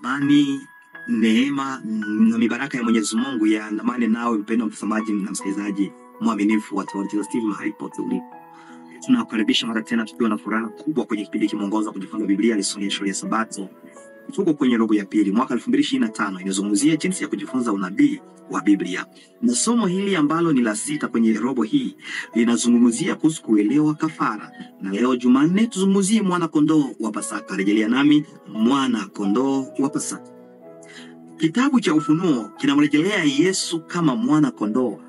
Amani, neema na mibaraka ya Mwenyezi Mungu yaandamane nawe mpendwa mtazamaji na msikilizaji mwaminifu wa Tawala TV mahali pote ulipo. Tunakukaribisha mara tena tukiwa na furaha kubwa kwenye kipindi kimeongoza kujifunza Biblia lisoni shule ya Sabato. Tuko kwenye robo ya pili mwaka 2025 inazungumzia jinsi ya kujifunza unabii wa Biblia. Na somo hili ambalo ni la sita kwenye robo hii linazungumzia kuhusu kuelewa kafara. Na leo Jumanne tuzungumzie mwana kondoo wa Pasaka. Rejelea nami mwana kondoo wa Pasaka. Kitabu cha Ufunuo kinamrejelea Yesu kama mwana kondoo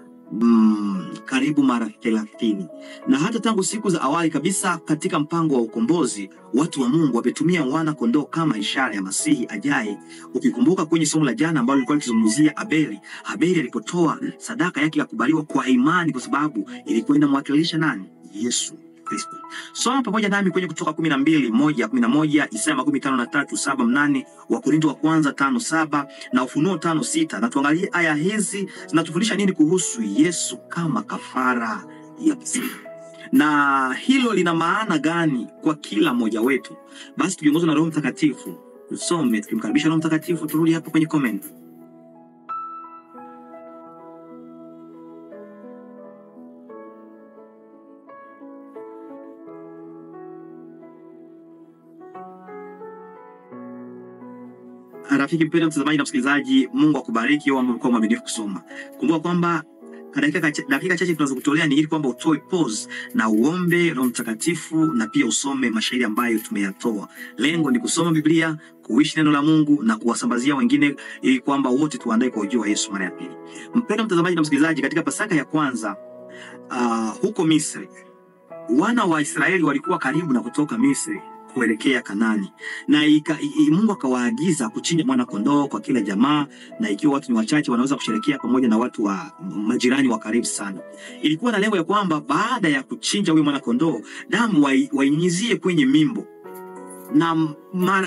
karibu mara 30. Na hata tangu siku za awali kabisa katika mpango wa ukombozi, watu wa Mungu wametumia mwana kondoo kama ishara ya Masihi ajaye. Ukikumbuka kwenye somo la jana ambalo lilikuwa likizungumzia Abeli alipotoa sadaka yake ya kubaliwa kwa imani kwa sababu ilikuwa inamwakilisha nani? Yesu Kristo. Soma pamoja nami kwenye Kutoka 12:1-11, Isaya 53:7-8, Wakorintho wa kwanza 5:7 na Ufunuo 5:6, na tuangalie aya hizi zinatufundisha nini kuhusu Yesu kama kafara ya Pasaka. Na hilo lina maana gani kwa kila mmoja wetu? Basi tukiongozwa na Roho Mtakatifu tusome, tukimkaribisha Roho Mtakatifu. Turudi hapo kwenye comment. Rafiki mpendwa mtazamaji na msikilizaji, Mungu akubariki wewe ambao mwaminifu kusoma. Kumbuka kwamba dakika chache tunazokutolea ni ili kwamba utoe pause na uombe Roho Mtakatifu na pia usome mashairi ambayo tumeyatoa. Lengo ni kusoma Biblia, kuishi neno la Mungu na kuwasambazia wengine ili kwamba wote tuandae kwa ujio wa Yesu mara ya pili. Mpendwa mtazamaji na msikilizaji, katika Pasaka ya kwanza huko Misri, wana wa Israeli walikuwa karibu na kutoka Misri kuelekea Kanani, na Mungu akawaagiza kuchinja mwana kondoo kwa kila jamaa, na ikiwa watu ni wachache wanaweza kusherehekea pamoja na watu wa majirani wa karibu sana. Ilikuwa na lengo ya kwamba baada ya kuchinja huyo mwana kondoo, damu wainyizie kwenye mimbo, na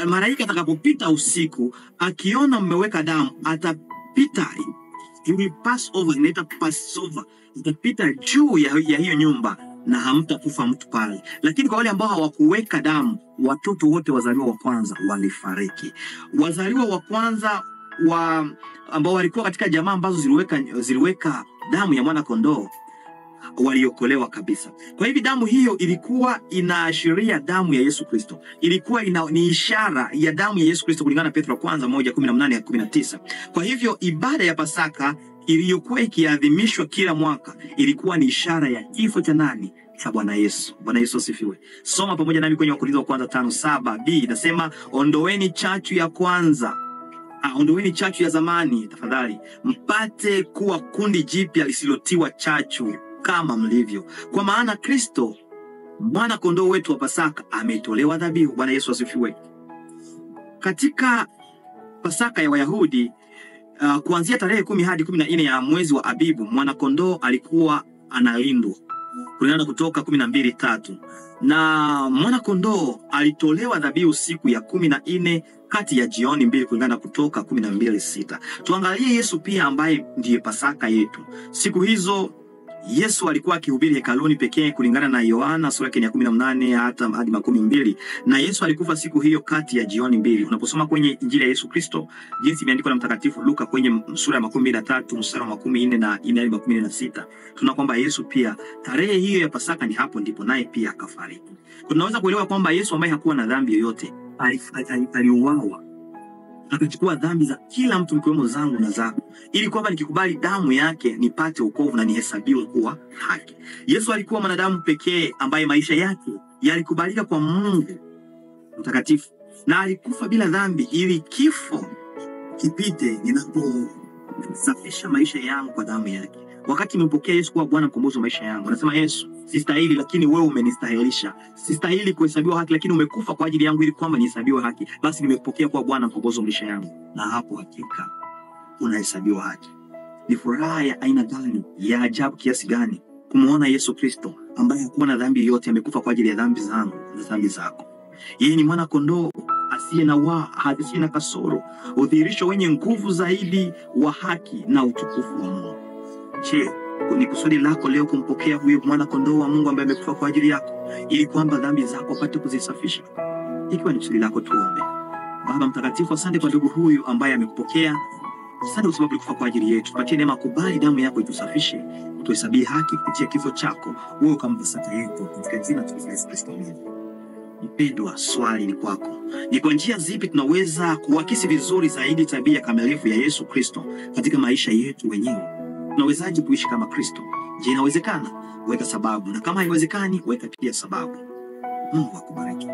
malaika atakapopita usiku akiona mmeweka damu atapita, he will pass over, inaitwa Passover, atapita juu ya hiyo nyumba na hamtakufa mtu pale. Lakini kwa wale ambao hawakuweka damu, watoto wote wazaliwa wa kwanza walifariki. Wazaliwa wa kwanza ambao walikuwa katika jamaa ambazo ziliweka damu ya mwana kondoo waliokolewa kabisa. Kwa hivyo damu hiyo ilikuwa inaashiria damu ya Yesu Kristo. Ilikuwa ni ishara ya damu ya Yesu Kristo kulingana na Petro kwanza 1:18-19. Kwa hivyo ibada ya Pasaka iliyokuwa ikiadhimishwa kila mwaka ilikuwa ni ishara ya kifo cha nani? Cha Bwana Yesu. Bwana Yesu asifiwe. Soma pamoja nami kwenye Wakorintho wa kwanza 5:7b, inasema ondoeni chachu ya kwanza. Ondoeni chachu ya zamani tafadhali, mpate kuwa kundi jipya lisilotiwa chachu kama mlivyo. Kwa maana Kristo mwana kondoo wetu wa Pasaka ametolewa dhabihu. Bwana Yesu asifiwe. Katika Pasaka ya Wayahudi, kuanzia tarehe 10 hadi 14 ya mwezi wa Abibu, mwana kondoo alikuwa analindwa kulingana na Kutoka 12:3, na mwana kondoo alitolewa dhabihu siku ya 14 kati ya jioni 2 kulingana na Kutoka 12:6. Tuangalie Yesu pia ambaye ndiye Pasaka yetu. Siku hizo Yesu alikuwa akihubiri hekaluni pekee kulingana na Yohana sura ya 18 hadi 12, na Yesu alikufa siku hiyo kati ya jioni 2. Unaposoma kwenye Injili ya Yesu Kristo jinsi imeandikwa na Mtakatifu Luka kwenye sura ya 13 mstari wa 14 hadi 16, tunaona kwamba Yesu pia tarehe hiyo ya Pasaka ni hapo ndipo naye pia akafariki. Tunaweza kuelewa kwamba Yesu ambaye hakuwa na dhambi yoyote aliuawa, akachukua dhambi za kila mtu mkiwemo zangu na zako, ili kwamba nikikubali damu yake nipate wokovu na nihesabiwe kuwa haki. Yesu alikuwa mwanadamu pekee ambaye maisha yake yalikubalika kwa Mungu mtakatifu, na alikufa bila dhambi ili kifo kipite ninaposafisha maisha yangu kwa damu yake. Wakati nimempokea Yesu kuwa Bwana mkombozi wa maisha yangu, nasema Yesu, sistahili lakini wewe umenistahilisha. Sistahili kuhesabiwa haki lakini umekufa kwa ajili yangu ili kwamba nihesabiwe haki. Basi nimepokea kuwa Bwana mkombozi wa maisha yangu, na hapo hakika unahesabiwa haki. Ni furaha ya aina gani, ya ajabu kiasi gani kumuona Yesu Kristo ambaye hakuwa na dhambi yote amekufa kwa ajili ya dhambi zangu na dhambi zako. Yeye ni mwana kondoo asiye na kasoro, udhihirisho wenye nguvu zaidi wa haki na utukufu wa Mungu. Je, ni kusudi lako leo kumpokea huyu mwana kondoo wa Mungu ambaye amekufa kwa ajili yako ili kwamba dhambi zako upate kuzisafisha? Ikiwa ni kusudi lako, tuombe. Baba mtakatifu, asante kwa ndugu huyu ambaye amekupokea. Asante kwa sababu ulikufa kwa ajili yetu. Tupatie neema kubali damu yako itusafishe, utuhesabie haki kupitia kifo chako. Wewe kama Pasaka yetu, katika jina la Yesu Kristo. Mpendwa, swali ni kwako. Ni kwa njia zipi tunaweza kuakisi vizuri zaidi tabia kamilifu ya Yesu Kristo katika maisha yetu wenyewe? Tunawezaje kuishi kama Kristo? Je, inawezekana? Weka sababu, na kama haiwezekani, weka pia sababu. Mungu akubariki.